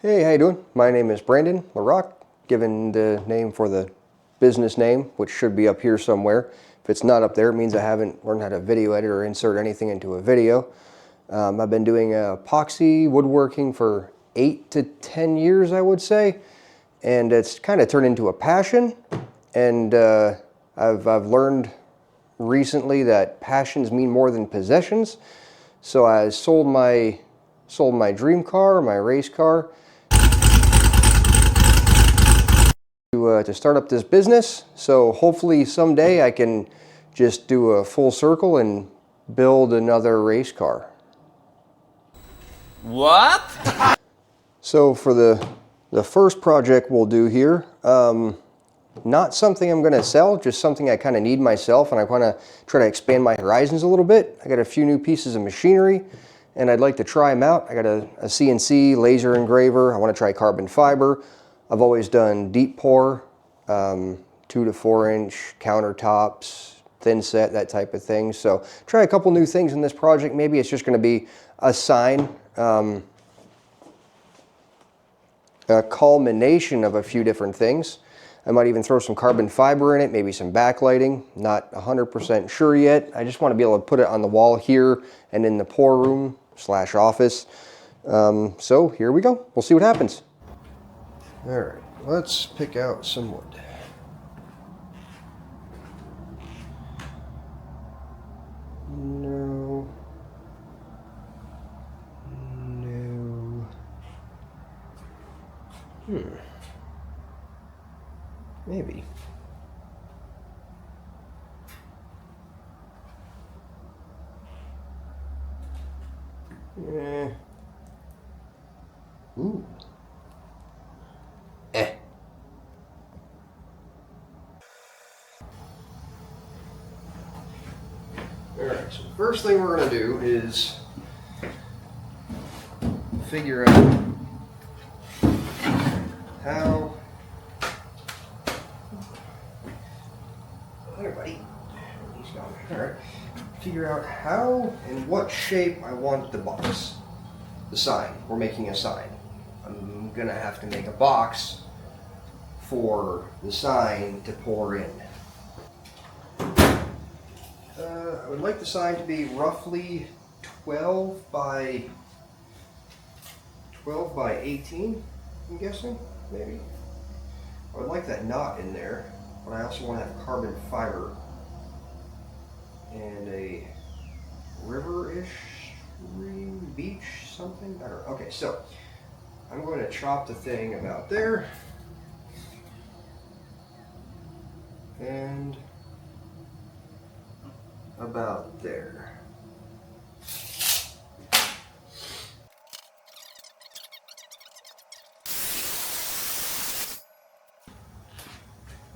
Hey, how you doing? My name is Brandon LaRock, given the name for the business name, which should be up here somewhere. If it's not up there, it means I haven't learned how to video edit or insert anything into a video. I've been doing epoxy woodworking for 8 to 10 years, I would say, and it's kind of turned into a passion. And I've learned recently that passions mean more than possessions. So I sold my dream car, my race car, to start up this business. So hopefully someday I can just do a full circle and build another race car. What? So for the first project we'll do here, not something I'm going to sell, just something I kind of need myself, and I want to try to expand my horizons a little bit. I got a few new pieces of machinery and I'd like to try them out. I got a CNC laser engraver. I want to try carbon fiber. I've always done deep pour, 2 to 4 inch countertops, thin set, that type of thing. So try a couple new things in this project. Maybe it's just going to be a sign, a culmination of a few different things. I might even throw some carbon fiber in it, maybe some backlighting. Not 100% sure yet. I just want to be able to put it on the wall here and in the pour room / office. So here we go. We'll see what happens. All right, let's pick out some wood. No. Maybe. Ooh. Alright, so the first thing we're going to do is figure out how... There, buddy. He's gone. Alright. Figure out how and what shape I want the box. The sign. We're making a sign. I'm going to have to make a box for the sign to pour in. I would like the sign to be roughly 12 by 18, I'm guessing, maybe. I would like that knot in there, but I also want to have carbon fiber and a river-ish stream, beach, something. I don't know. Okay, so I'm going to chop the thing about there and about there.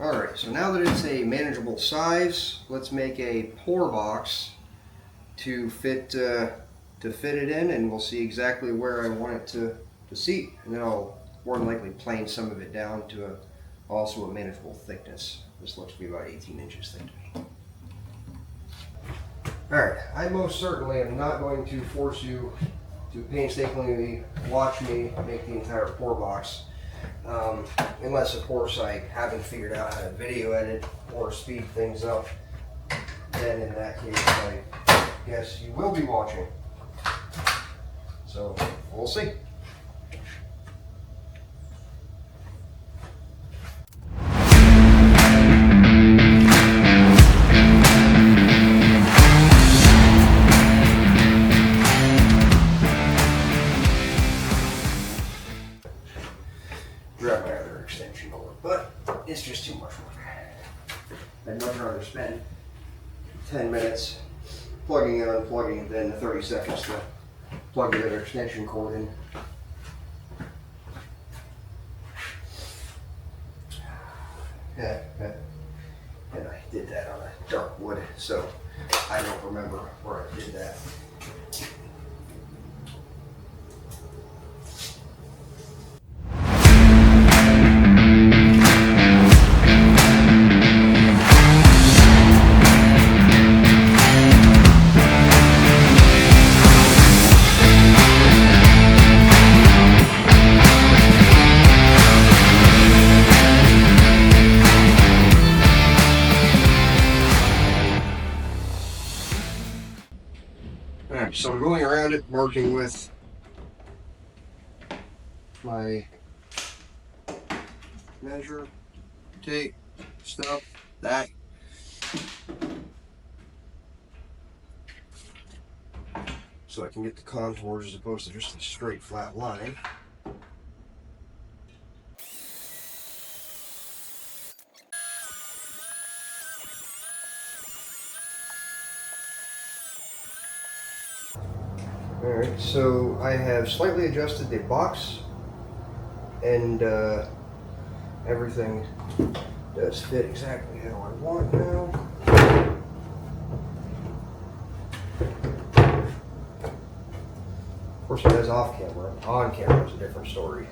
Alright, so now that it's a manageable size, let's make a pour box to fit it in, and we'll see exactly where I want it to seat, and then I'll more than likely plane some of it down to also a manageable thickness. This looks to be about 18 inches thick to me. Alright, I most certainly am not going to force you to painstakingly watch me make the entire pour box. Unless, of course, I haven't figured out how to video edit or speed things up. Then in that case, I guess you will be watching. So, we'll see. Grab my other extension cord, but it's just too much work. I'd much rather spend 10 minutes plugging and unplugging than 30 seconds to plug the other extension cord in. Yeah, and I did that on a dark wood, so I don't remember where I did that. so I'm going around it, marking with my measure, tape, stuff, that. So I can get the contours as opposed to just a straight flat line. Alright, so I have slightly adjusted the box, and everything does fit exactly how I want now. Of course it does off camera. On camera is a different story.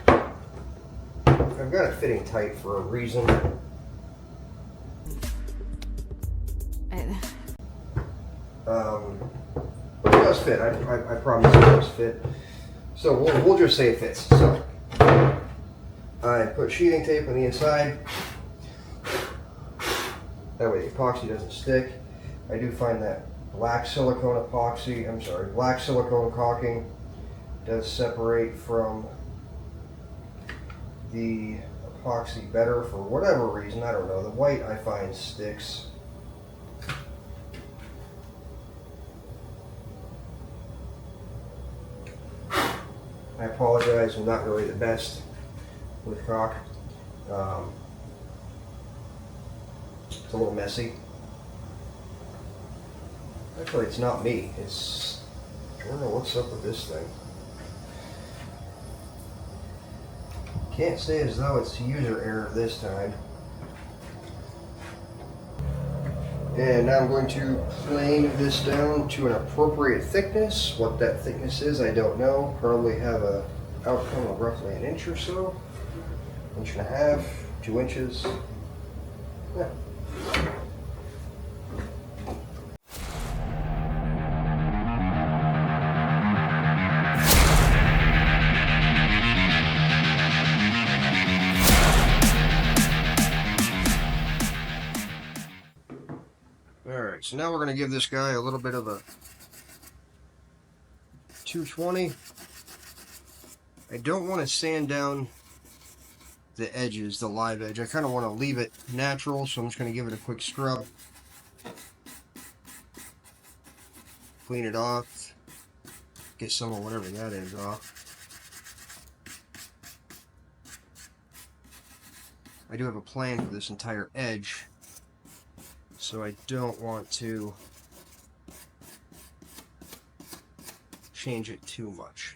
I've got it fitting tight for a reason. But it does fit. I promise it does fit. So we'll just say it fits. So I put sheathing tape on the inside. That way the epoxy doesn't stick. I do find that black silicone caulking does separate from the epoxy better for whatever reason. I don't know. The white I find sticks. I apologize, I'm not really the best with caulk. It's a little messy. Actually, it's not me. I don't know what's up with this thing. Can't say as though it's user error this time. And now I'm going to plane this down to an appropriate thickness. What that thickness is, I don't know. Probably have a outcome of roughly 1 inch or so. 1.5 inches, 2 inches. Yeah. Alright, so now we're going to give this guy a little bit of a 220. I don't want to sand down the edges, the live edge. I kind of want to leave it natural, so I'm just going to give it a quick scrub. Clean it off. Get some of whatever that is off. I do have a plan for this entire edge, so I don't want to change it too much.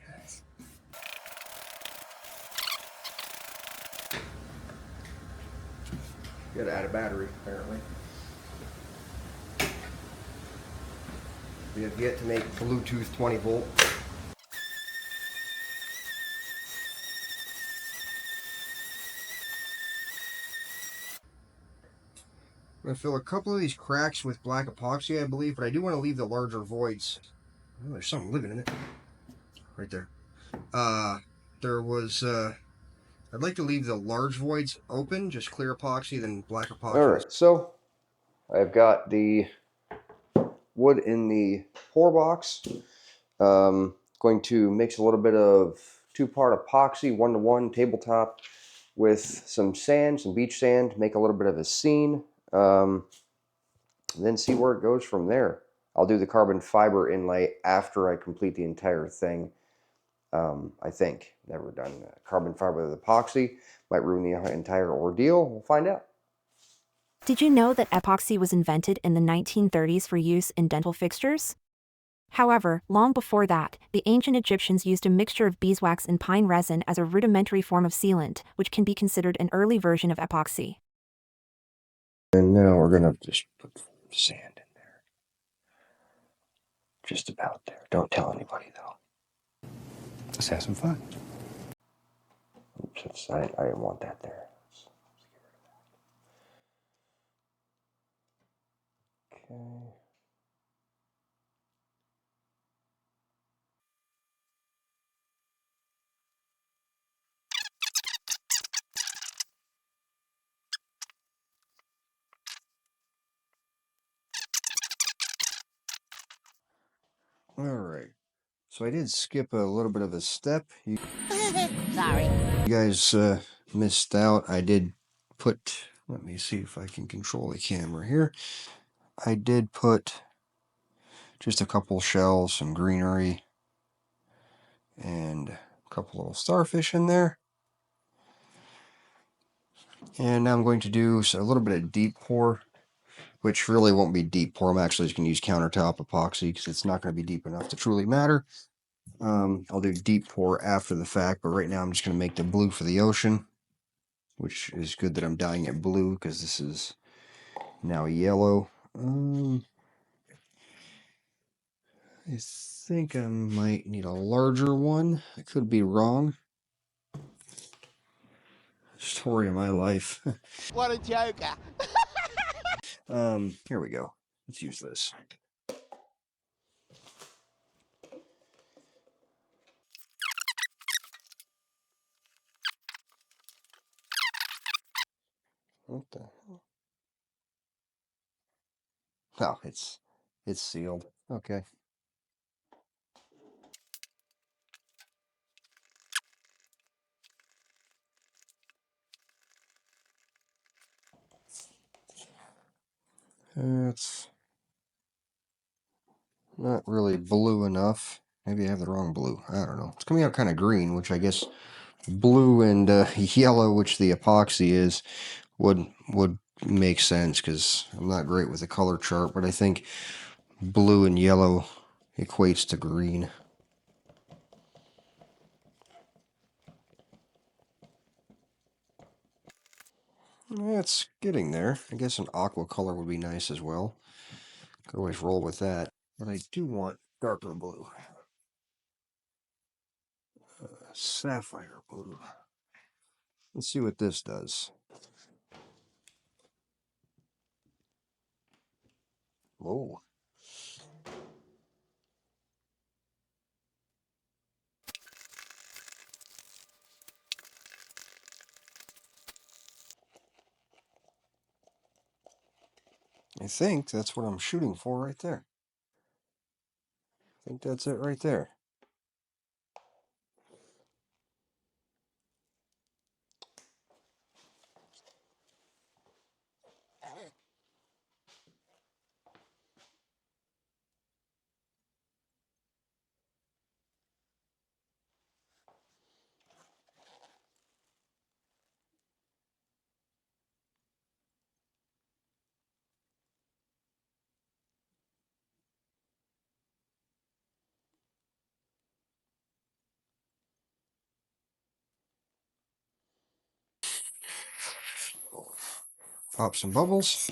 Gotta add a battery, apparently. We have yet to make Bluetooth 20 volt. I'm going to fill a couple of these cracks with black epoxy, I believe, but I do want to leave the larger voids. Oh, there's something living in it. Right there. I'd like to leave the large voids open, just clear epoxy, then black epoxy. Alright, so I've got the wood in the pour box. Going to mix a little bit of 2-part epoxy, 1-to-1 tabletop, with some sand, some beach sand, make a little bit of a scene, and then see where it goes from there. I'll do the carbon fiber inlay after I complete the entire thing. I think. Never done carbon fiber with epoxy. Might ruin the entire ordeal. We'll find out. Did you know that epoxy was invented in the 1930s for use in dental fixtures? However, long before that, the ancient Egyptians used a mixture of beeswax and pine resin as a rudimentary form of sealant, which can be considered an early version of epoxy. And now we're going to just put sand in there. Just about there. Don't tell anybody, though. Let's have some fun. Oops, I didn't want that there. Let's get rid of that. Okay. Alright, so I did skip a little bit of a step. Sorry. You guys missed out. I did put, let me see if I can control the camera here. I did put just a couple shells, some greenery, and a couple little starfish in there. And now I'm going to do a little bit of deep pour, which really won't be deep pour. I'm actually just going to use countertop epoxy because it's not going to be deep enough to truly matter. I'll do deep pour after the fact, but right now I'm just going to make the blue for the ocean, which is good that I'm dyeing it blue because this is now yellow. I think I might need a larger one. I could be wrong. Story of my life. What a joker. Here we go. Let's use this. What the hell? Oh, it's sealed. Okay. It's not really blue enough. Maybe I have the wrong blue. I don't know. It's coming out kind of green, which I guess blue and yellow, which the epoxy is, would make sense because I'm not great with the color chart, but I think blue and yellow equates to green. It's getting there. I guess an aqua color would be nice as well. Could always roll with that. But I do want darker blue. Sapphire blue. Let's see what this does. Whoa. I think that's what I'm shooting for right there. I think that's it right there. Pop some bubbles.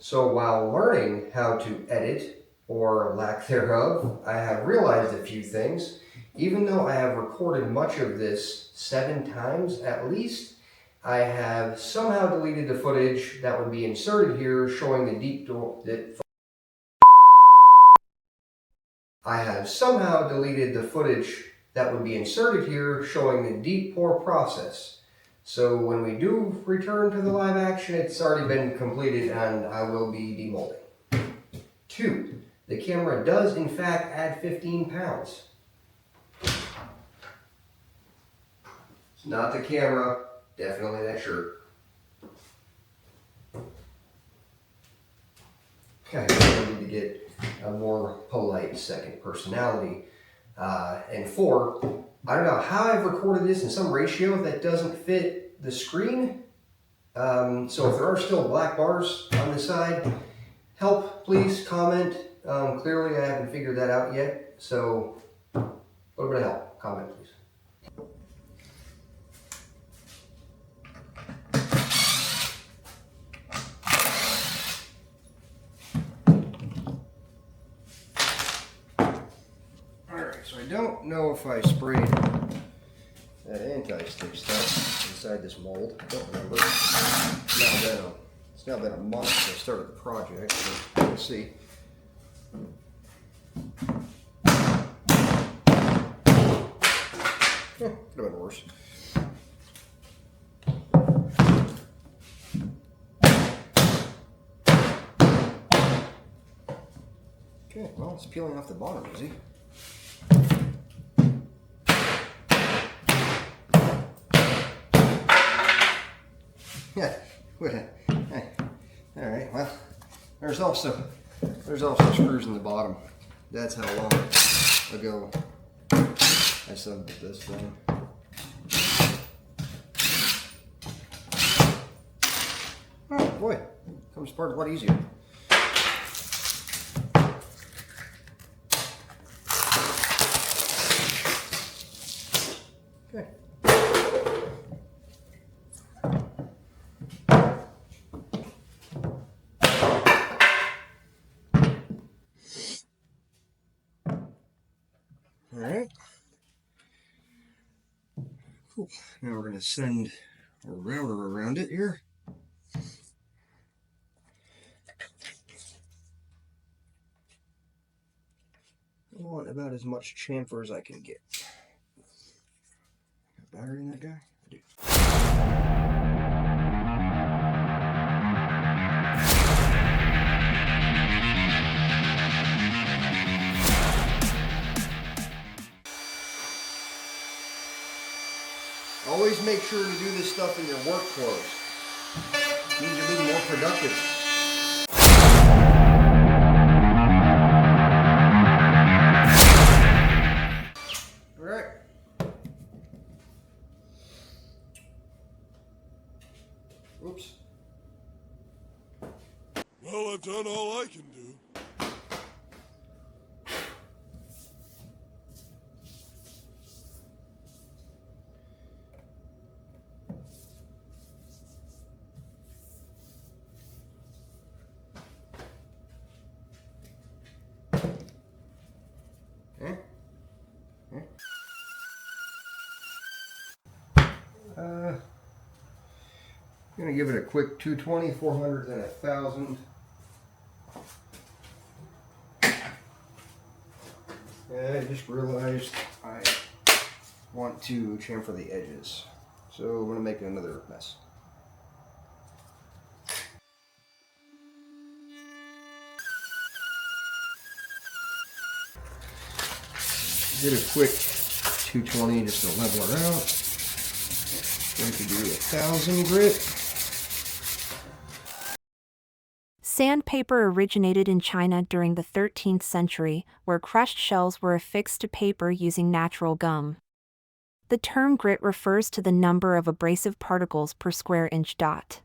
So while learning how to edit, or lack thereof, I have realized a few things. Even though I have recorded much of this 7 times at least, I have somehow deleted the footage that would be inserted here showing the deep door. I have somehow deleted the footage that would be inserted here showing the deep pour process. So when we do return to the live action, it's already been completed and I will be demolding. 2. the camera does in fact add 15 pounds. It's not the camera, definitely that shirt. Okay, I need to get a more polite second personality. And 4, I don't know how I've recorded this in some ratio that doesn't fit the screen. So if there are still black bars on the side, help, please comment. Clearly I haven't figured that out yet, so a little bit of help, comment please. Alright, so I don't know if I sprayed that anti-stitch stuff inside this mold. I don't remember. It's now been a month since I started the project, so we'll see. Could have been worse. Okay, well, it's peeling off the bottom, is he? Yeah, all right, well, there's also screws in the bottom. That's how long ago I subbed this thing. Oh boy, comes apart a lot easier. Okay. All right. Cool. Now we're going to send a router around it here. I want about as much chamfer as I can get. Got battery in that guy? I do. Always make sure to do this stuff in your work clothes. It means you're being more productive. Alright. Oops. Well, I've done all I can do. I'm gonna give it a quick 220, 400, then 1,000. I just realized I want to chamfer the edges, so I'm gonna make another mess. Did a quick 220 just to level it out. Going to do 1,000 grit. Sandpaper originated in China during the 13th century, where crushed shells were affixed to paper using natural gum. The term grit refers to the number of abrasive particles per square inch dot.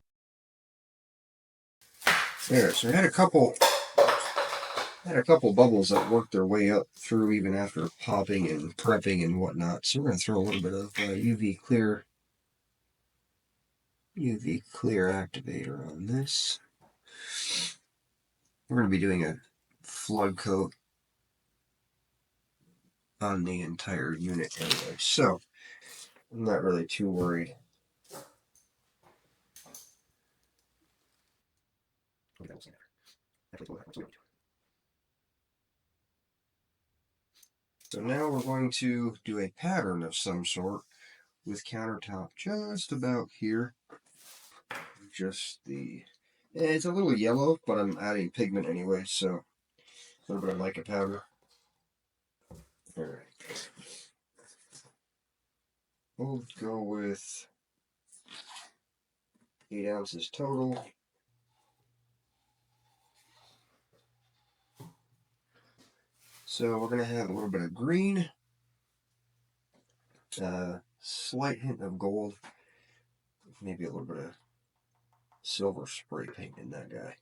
There, so I had a couple bubbles that worked their way up through even after popping and prepping and whatnot. So we're going to throw a little bit of UV clear activator on this. We're going to be doing a flood coat on the entire unit anyway, so I'm not really too worried. So now we're going to do a pattern of some sort with countertop just about here. It's a little yellow, but I'm adding pigment anyway, so A little bit of mica powder. Alright. We'll go with 8 ounces total. So we're going to have a little bit of green, slight hint of gold, maybe a little bit of silver spray paint in that guy.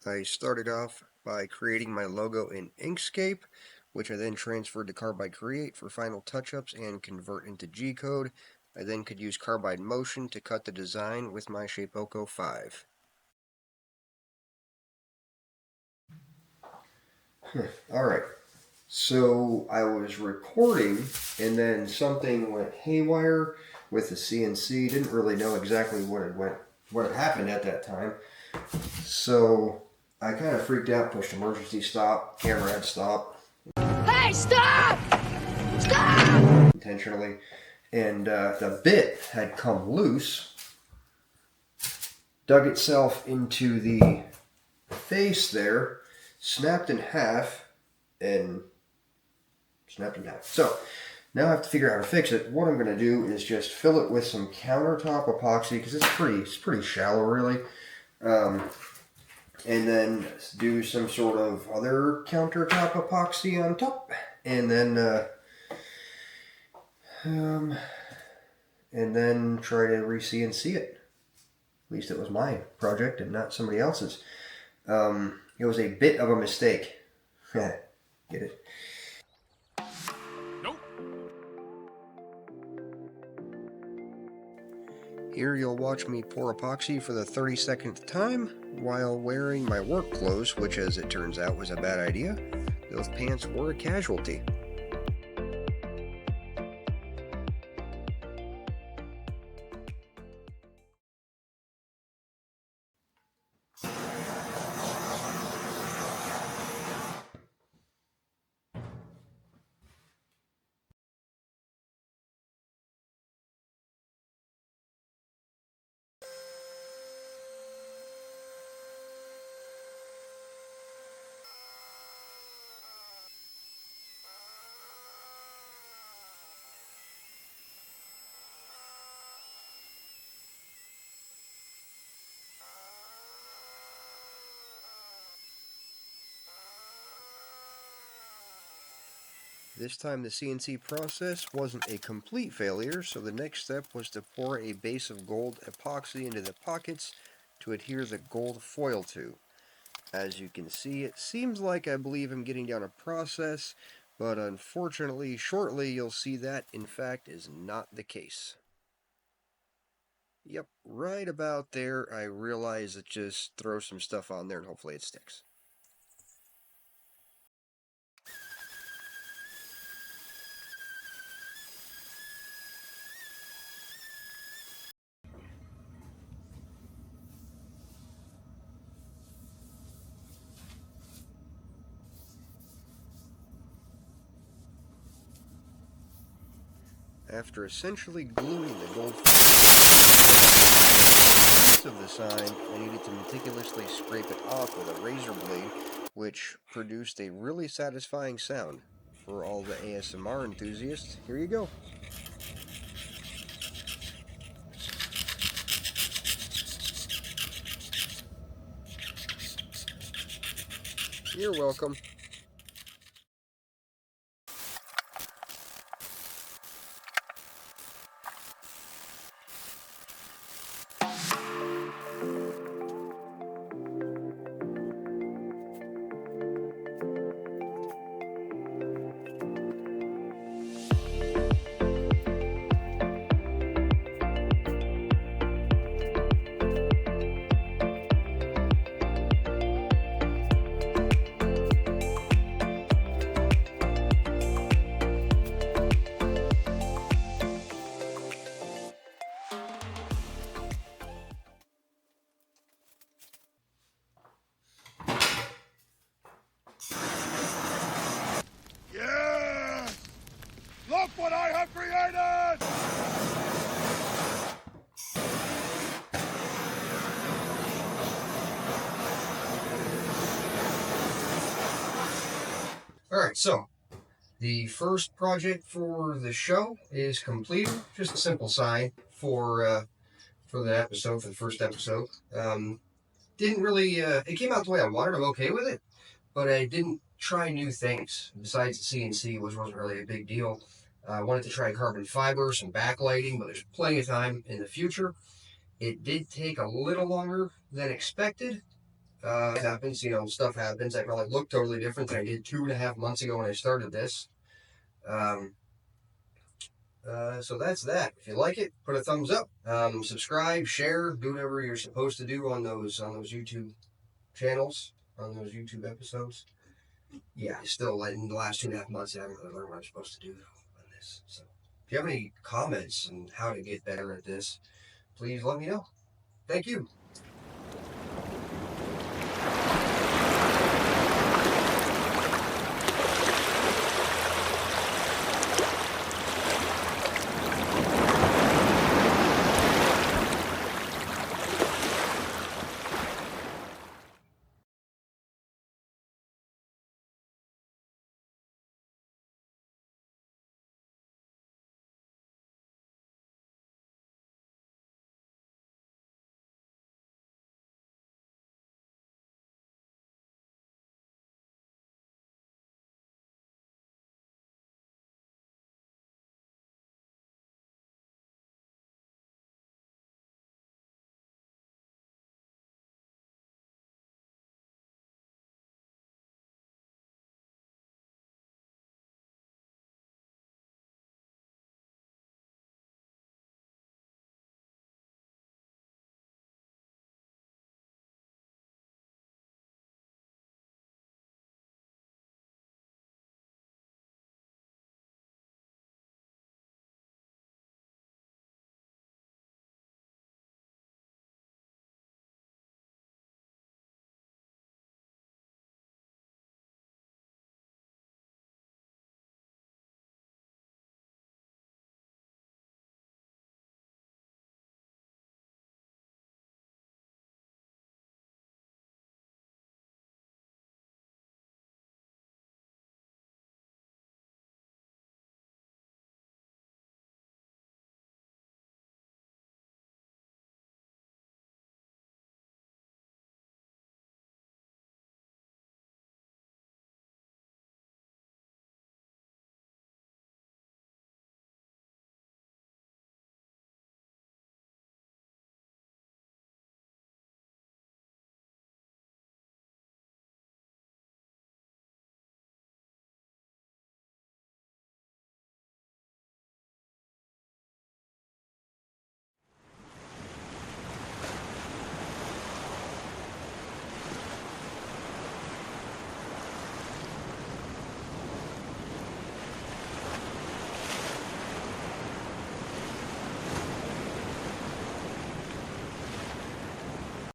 I started off by creating my logo in Inkscape, which I then transferred to Carbide Create for final touch-ups and convert into G-code. I then could use Carbide Motion to cut the design with my Shapeoko 5. Alright, so I was recording and then something went haywire with the CNC. Didn't really know exactly what had happened at that time. So I kind of freaked out, pushed emergency stop, camera had stopped. Hey, stop! Stop! Intentionally. And the bit had come loose, dug itself into the face there, snapped in half, and snapped in half. So now I have to figure out how to fix it. What I'm going to do is just fill it with some countertop epoxy, because it's pretty shallow, really. And then do some sort of other countertop epoxy on top, and then try to re-CNC it. At least it was my project and not somebody else's. It was a bit of a mistake. Get it? Nope. Here you'll watch me pour epoxy for the 32nd time while wearing my work clothes, which as it turns out was a bad idea. Those pants were a casualty. This time the CNC process wasn't a complete failure, so the next step was to pour a base of gold epoxy into the pockets to adhere the gold foil to. As you can see, it seems like I believe I'm getting down a process, but unfortunately, shortly you'll see that, in fact, is not the case. Yep, right about there, I realize that just throw some stuff on there and hopefully it sticks. After essentially gluing the gold of the sign, I needed to meticulously scrape it off with a razor blade, which produced a really satisfying sound. For all the ASMR enthusiasts, here you go. You're welcome. right, so the first project for the show is completed. Just a simple sign for the episode, for the first episode. Didn't really, it came out the way I wanted. I'm okay with it, but I didn't try new things. Besides the CNC, which wasn't really a big deal. I wanted to try carbon fiber, some backlighting, but there's plenty of time in the future. It did take a little longer than expected. It happens, stuff happens. I probably look totally different than I did 2.5 months ago when I started this. So that's that. If you like it, put a thumbs up. Subscribe, share, do whatever you're supposed to do on those YouTube channels, on those YouTube episodes. Yeah, still in the last 2.5 months, I haven't really learned what I'm supposed to do on this. So if you have any comments on how to get better at this, please let me know. Thank you.